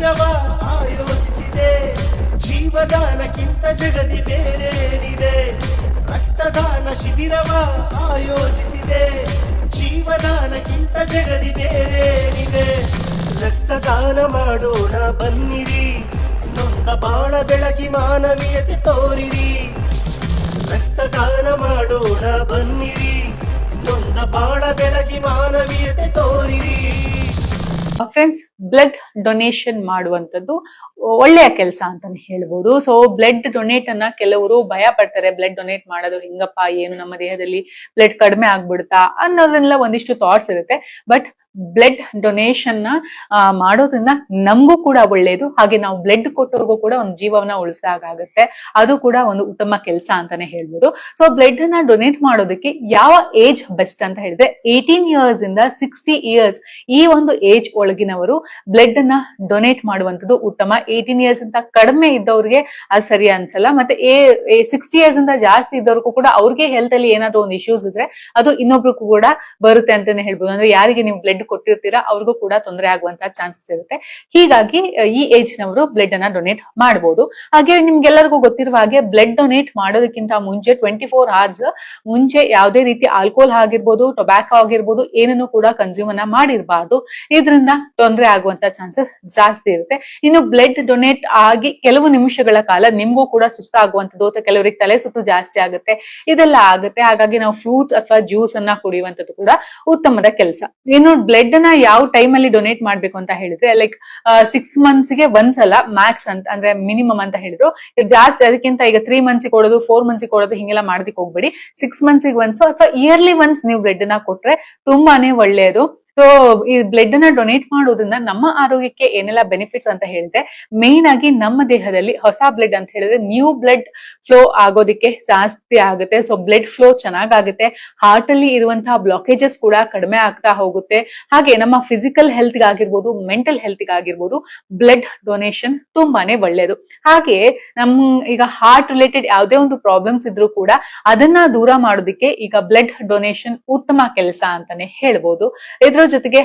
ಶಿಬಿರವ ಆಯೋಜಿಸಿದೆ. ಜೀವದಾನಕ್ಕಿಂತ ಜಗದಿ ಬೇರೇನಿದೆ. ರಕ್ತದಾನ ಶಿಬಿರವ ಆಯೋಜಿಸಿದೆ. ಜೀವದಾನಕ್ಕಿಂತ ಜಗದಿ ಬೇರೇನಿದೆ. ರಕ್ತದಾನ ಮಾಡೋಣ ಬನ್ನಿರಿ, ನೊಂದ ಬಾಳ ಬೆಳಗಿ ಮಾನವೀಯತೆ ತೋರಿರಿ. ರಕ್ತದಾನ ಮಾಡೋಣ ಬನ್ನಿರಿ, ನೊಂದ ಬಾಳ ಬೆಳಗಿ ಮಾನವೀಯತೆ ತೋರಿರಿ. ಫ್ರೆಂಡ್ಸ್, ಬ್ಲಡ್ ಡೊನೇಷನ್ ಮಾಡುವಂಥದ್ದು ಒಳ್ಳೆಯ ಕೆಲಸ ಅಂತಾನೆ ಹೇಳ್ಬೋದು. ಸೊ ಬ್ಲಡ್ ಡೊನೇಟ್ ಅನ್ನ ಕೆಲವರು ಭಯ ಪಡ್ತಾರೆ. ಬ್ಲಡ್ ಡೊನೇಟ್ ಮಾಡೋದು ಹೆಂಗಪ್ಪ, ಏನು ನಮ್ಮ ದೇಹದಲ್ಲಿ ಬ್ಲಡ್ ಕಡಿಮೆ ಆಗ್ಬಿಡುತ್ತಾ ಅನ್ನೋದನ್ನೆಲ್ಲ ಒಂದಿಷ್ಟು ಥಾಟ್ಸ್ ಇರುತ್ತೆ. ಬಟ್ ಬ್ಲಡ್ ಡೊನೇಷನ್ ನ ಮಾಡೋದ್ರಿಂದ ನಮಗೂ ಕೂಡ ಒಳ್ಳೇದು, ಹಾಗೆ ನಾವು ಬ್ಲಡ್ ಕೊಟ್ಟವ್ರಿಗೂ ಕೂಡ ಒಂದು ಜೀವವನ್ನ ಉಳಿಸಿದಾಗುತ್ತೆ. ಅದು ಕೂಡ ಒಂದು ಉತ್ತಮ ಕೆಲಸ ಅಂತಾನೆ ಹೇಳ್ಬೋದು. ಸೊ ಬ್ಲಡ್ ಅನ್ನ ಡೊನೇಟ್ ಮಾಡೋದಕ್ಕೆ ಯಾವ ಏಜ್ ಬೆಸ್ಟ್ ಅಂತ ಹೇಳಿದ್ರೆ 18 ಇಯರ್ಸ್ ಇಂದ 60 ಇಯರ್ಸ್ ಈ ಒಂದು ಏಜ್ ಒಳಗಿನವರು ಬ್ಲಡ್ ಅನ್ನ ಡೊನೇಟ್ ಮಾಡುವಂತದ್ದು ಉತ್ತಮ. 18 ಇಯರ್ಸ್ ಅಂತ ಕಡಿಮೆ ಇದ್ದವ್ರಿಗೆ ಅದು ಸರಿ ಅನ್ಸಲ್ಲ. ಮತ್ತೆ 60 ಇಯರ್ಸ್ ಇಂದ ಜಾಸ್ತಿ ಇದ್ದವ್ರಿಗೂ ಕೂಡ ಅವ್ರಿಗೆ ಹೆಲ್ತ್ ಅಲ್ಲಿ ಏನಾದ್ರು ಒಂದು ಇಶ್ಯೂಸ್ ಇದ್ರೆ ಅದು ಇನ್ನೊಬ್ರಿಗೂ ಕೂಡ ಬರುತ್ತೆ ಅಂತಾನೆ ಹೇಳ್ಬೋದು. ಅಂದ್ರೆ ಯಾರಿಗೆ ನೀವು ಬ್ಲಡ್ ಕೊಟ್ಟಿರ್ತೀರಾ ಅವ್ರಿಗೂ ಕೂಡ ತೊಂದರೆ ಆಗುವಂತಹ ಚಾನ್ಸಸ್ ಇರುತ್ತೆ. ಹೀಗಾಗಿ ಈ ಏಜ್ ನವರು ಬ್ಲಡ್ ಅನ್ನ ಡೊನೇಟ್ ಮಾಡಬಹುದು. ಹಾಗೆ ನಿಮ್ಗೆಲ್ಲರಿಗೂ ಗೊತ್ತಿರುವ ಹಾಗೆ ಬ್ಲಡ್ ಡೊನೇಟ್ ಮಾಡೋದಕ್ಕಿಂತ ಮುಂಚೆ 24 ಅವರ್ಸ್ ಮುಂಚೆ ಯಾವುದೇ ರೀತಿ ಆಲ್ಕೋಹಾಲ್ ಆಗಿರ್ಬೋದು, ಟೊಬ್ಯಾಕೋ ಆಗಿರ್ಬೋದು ಏನನ್ನು ಕೂಡ ಕನ್ಸ್ಯೂಮ್ ಅನ್ನ ಮಾಡಿರಬಾರ್ದು. ಇದರಿಂದ ತೊಂದರೆ ಆಗುವಂತ ಚಾನ್ಸಸ್ ಜಾಸ್ತಿ ಇರುತ್ತೆ. ಇನ್ನು ಬ್ಲಡ್ ಡೊನೇಟ್ ಆಗಿ ಕೆಲವು ನಿಮಿಷಗಳ ಕಾಲ ನಿಮ್ಗೂ ಕೂಡ ಸುಸ್ತಾಗುವಂಥದ್ದು ಅಥವಾ ಕೆಲವರಿಗೆ ತಲೆ ಸುತ್ತು ಜಾಸ್ತಿ ಆಗುತ್ತೆ, ಇದೆಲ್ಲ ಆಗುತ್ತೆ. ಹಾಗಾಗಿ ನಾವು ಫ್ರೂಟ್ಸ್ ಅಥವಾ ಜ್ಯೂಸ್ ಅನ್ನ ಕುಡಿಯುವಂಥದ್ದು ಕೂಡ ಉತ್ತಮದ ಕೆಲಸ. ಇನ್ನು ಬ್ಲಡ್ ಅನ್ನ ಯಾವ ಟೈಮ್ ಅಲ್ಲಿ ಡೊನೇಟ್ ಮಾಡ್ಬೇಕು ಅಂತ ಹೇಳಿದ್ರೆ ಲೈಕ್ 6 months ಗೆ ಒಂದ್ಸಲ ಮ್ಯಾಕ್ಸ್ ಅಂತ ಅಂದ್ರೆ ಮಿನಿಮಮ್ ಅಂತ ಹೇಳಿದ್ರು. ಜಾಸ್ತಿ ಅದಕ್ಕಿಂತ ಈಗ 3 months ಕೊಡೋದು 4 months ಕೊಡೋದು ಹಿಂಗೆಲ್ಲ ಮಾಡೋದಕ್ಕೆ ಹೋಗ್ಬೇಡಿ. 6 months ಒನ್ಸ್ ಅಥವಾ ಇಯರ್ಲಿ ಒನ್ಸ್ ನೀವು ಬ್ಲಡ್ ಅನ್ನ ಕೊಟ್ರೆ ತುಂಬಾನೇ ಒಳ್ಳೆಯದು. ಸೊ ಈ ಬ್ಲಡ್ ಅನ್ನ ಡೊನೇಟ್ ಮಾಡೋದ್ರಿಂದ ನಮ್ಮ ಆರೋಗ್ಯಕ್ಕೆ ಏನೆಲ್ಲ ಬೆನಿಫಿಟ್ಸ್ ಅಂತ ಹೇಳಿದ್ರೆ ಮೇನ್ ಆಗಿ ನಮ್ಮ ದೇಹದಲ್ಲಿ ಹೊಸ ಬ್ಲಡ್ ಅಂತ ಹೇಳಿದ್ರೆ ನ್ಯೂ ಬ್ಲಡ್ ಫ್ಲೋ ಆಗೋದಿಕ್ಕೆ ಜಾಸ್ತಿ ಆಗುತ್ತೆ. ಸೊ ಬ್ಲಡ್ ಫ್ಲೋ ಚೆನ್ನಾಗುತ್ತೆ. ಹಾರ್ಟ್ ಅಲ್ಲಿ ಇರುವಂತಹ ಬ್ಲಾಕೇಜಸ್ ಕೂಡ ಕಡಿಮೆ ಆಗ್ತಾ ಹೋಗುತ್ತೆ. ಹಾಗೆ ನಮ್ಮ ಫಿಸಿಕಲ್ ಹೆಲ್ತ್ ಆಗಿರ್ಬೋದು, ಮೆಂಟಲ್ ಹೆಲ್ತ್ ಆಗಿರ್ಬೋದು ಬ್ಲಡ್ ಡೊನೇಷನ್ ತುಂಬಾನೇ ಒಳ್ಳೇದು. ಹಾಗೆ ಈಗ ಹಾರ್ಟ್ ರಿಲೇಟೆಡ್ ಯಾವುದೇ ಒಂದು ಪ್ರಾಬ್ಲಮ್ಸ್ ಇದ್ರೂ ಕೂಡ ಅದನ್ನ ದೂರ ಮಾಡೋದಕ್ಕೆ ಈಗ ಬ್ಲಡ್ ಡೊನೇಷನ್ ಉತ್ತಮ ಕೆಲಸ ಅಂತಾನೆ ಹೇಳ್ಬೋದು. ಇದ್ರ ಜೊತೆಗೆ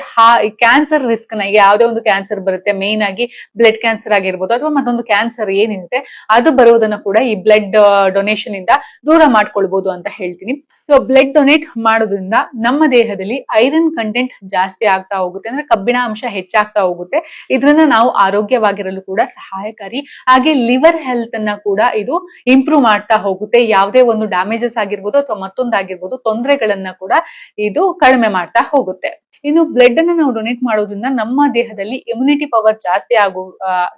ಕ್ಯಾನ್ಸರ್ ರಿಸ್ಕ್ ನ ಯಾವುದೇ ಒಂದು ಕ್ಯಾನ್ಸರ್ ಬರುತ್ತೆ, ಮೇನ್ ಆಗಿ ಬ್ಲಡ್ ಕ್ಯಾನ್ಸರ್ ಆಗಿರ್ಬೋದು ಅಥವಾ ಮತ್ತೊಂದು ಕ್ಯಾನ್ಸರ್ ಏನಿರುತ್ತೆ ಅದು ಬರುವುದನ್ನ ಕೂಡ ಈ ಬ್ಲಡ್ ಡೊನೇಷನ್ ಇಂದ ದೂರ ಮಾಡ್ಕೊಳ್ಬಹುದು ಅಂತ ಹೇಳ್ತೀನಿ. ಸೊ ಬ್ಲಡ್ ಡೊನೇಟ್ ಮಾಡೋದ್ರಿಂದ ನಮ್ಮ ದೇಹದಲ್ಲಿ ಐರನ್ ಕಂಟೆಂಟ್ ಜಾಸ್ತಿ ಆಗ್ತಾ ಹೋಗುತ್ತೆ, ಅಂದ್ರೆ ಕಬ್ಬಿಣ ಅಂಶ ಹೆಚ್ಚಾಗ್ತಾ ಹೋಗುತ್ತೆ. ಇದರಿಂದ ನಾವು ಆರೋಗ್ಯವಾಗಿರಲು ಕೂಡ ಸಹಾಯಕಾರಿ. ಹಾಗೆ ಲಿವರ್ ಹೆಲ್ತ್ ಅನ್ನ ಕೂಡ ಇದು ಇಂಪ್ರೂವ್ ಮಾಡ್ತಾ ಹೋಗುತ್ತೆ. ಯಾವುದೇ ಒಂದು ಡ್ಯಾಮೇಜಸ್ ಆಗಿರ್ಬೋದು ಅಥವಾ ಮತ್ತೊಂದಾಗಿರ್ಬೋದು ತೊಂದರೆಗಳನ್ನ ಕೂಡ ಇದು ಕಡಿಮೆ ಮಾಡ್ತಾ ಹೋಗುತ್ತೆ. ಇನ್ನು ಬ್ಲಡ್ ಅನ್ನ ನಾವು ಡೊನೇಟ್ ಮಾಡೋದ್ರಿಂದ ನಮ್ಮ ದೇಹದಲ್ಲಿ ಇಮ್ಯುನಿಟಿ ಪವರ್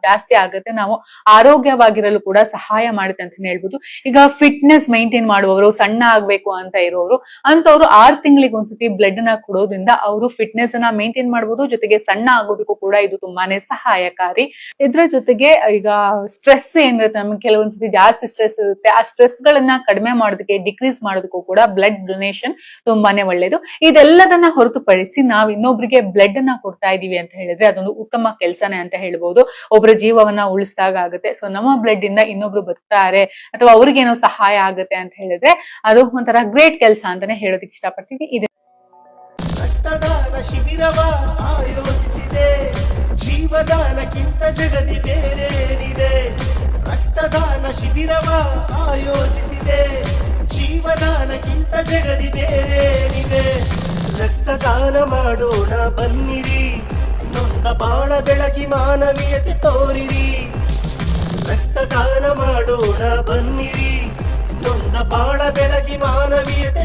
ಜಾಸ್ತಿ ಆಗುತ್ತೆ. ನಾವು ಆರೋಗ್ಯವಾಗಿರಲು ಕೂಡ ಸಹಾಯ ಮಾಡುತ್ತೆ ಅಂತ ಹೇಳ್ಬೋದು. ಈಗ ಫಿಟ್ನೆಸ್ ಮೈಂಟೈನ್ ಮಾಡುವವರು, ಸಣ್ಣ ಆಗ್ಬೇಕು ಅಂತ ಇರೋರು ಅಂತವ್ರು 6 ತಿಂಗಳಿಗೆ ಒಂದ್ಸತಿ ಬ್ಲಡ್ ಅನ್ನ ಕೊಡೋದ್ರಿಂದ ಅವರು ಫಿಟ್ನೆಸ್ ಅನ್ನ ಮೇಂಟೈನ್ ಮಾಡಬಹುದು. ಜೊತೆಗೆ ಸಣ್ಣ ಆಗೋದಕ್ಕೂ ಕೂಡ ಇದು ತುಂಬಾನೇ ಸಹಾಯಕಾರಿ. ಇದ್ರ ಜೊತೆಗೆ ಈಗ ಸ್ಟ್ರೆಸ್ ಏನಿರುತ್ತೆ, ನಮ್ಗೆ ಕೆಲವೊಂದ್ಸತಿ ಜಾಸ್ತಿ ಸ್ಟ್ರೆಸ್ ಇರುತ್ತೆ, ಆ ಸ್ಟ್ರೆಸ್ ಗಳನ್ನ ಕಡಿಮೆ ಮಾಡೋದಕ್ಕೆ, ಡಿಕ್ರೀಸ್ ಮಾಡೋದಕ್ಕೂ ಕೂಡ ಬ್ಲಡ್ ಡೊನೇಷನ್ ತುಂಬಾನೇ ಒಳ್ಳೇದು. ಇದೆಲ್ಲದನ್ನ ಹೊರತುಪಡಿಸಿ ನಾವು ಇನ್ನೊಬ್ರಿಗೆ ಬ್ಲಡ್ ಅನ್ನ ಕೊಡ್ತಾ ಇದೀವಿ ಅಂತ ಹೇಳಿದ್ರೆ ಅದೊಂದು ಉತ್ತಮ ಕೆಲಸನೇ ಅಂತ ಹೇಳ್ಬೋದು. ಒಬ್ಬರ ಜೀವವನ್ನ ಉಳಿಸಿದಾಗ ಆಗುತ್ತೆ. ಸೊ ನಮ್ಮ ಬ್ಲಡ್ ಇಂದ ಇನ್ನೊಬ್ರು ಬರ್ತಾರೆ ಅಥವಾ ಅವ್ರಿಗೇನೋ ಸಹಾಯ ಆಗುತ್ತೆ ಅಂತ ಹೇಳಿದ್ರೆ ಅದು ಒಂಥರ ಗ್ರೇಟ್ ಕೆಲಸ ಅಂತಾನೆ ಹೇಳೋದಕ್ಕೆ ಇಷ್ಟಪಡ್ತೀನಿ. ಇದೆ ರಕ್ತದಾನ ಶಿಬಿರವ ಆಯೋಜಿಸಿದೆ. ಜೀವದಾನಕ್ಕಿಂತ ಜಗದಿ ಬೇರೇನಿದೆ. ರಕ್ತದಾನ ಶಿಬಿರವ ಆಯೋಜಿಸಿದೆ. ಜೀವದಾನಕ್ಕಿಂತ ಜಗದಿ ಬೇರೇನಿದೆ. ರಕ್ತದಾನ ಮಾಡೋಣ ಬನ್ನಿರಿ, ನೊಂದ ಬಾಳ ಬೆಳಗಿ ಮಾನವೀಯತೆ ತೋರಿರಿ. ರಕ್ತದಾನ ಮಾಡೋಣ ಬನ್ನಿರಿ, ನೊಂದ ಬಾಳ ಬೆಳಗಿ ಮಾನವೀಯತೆ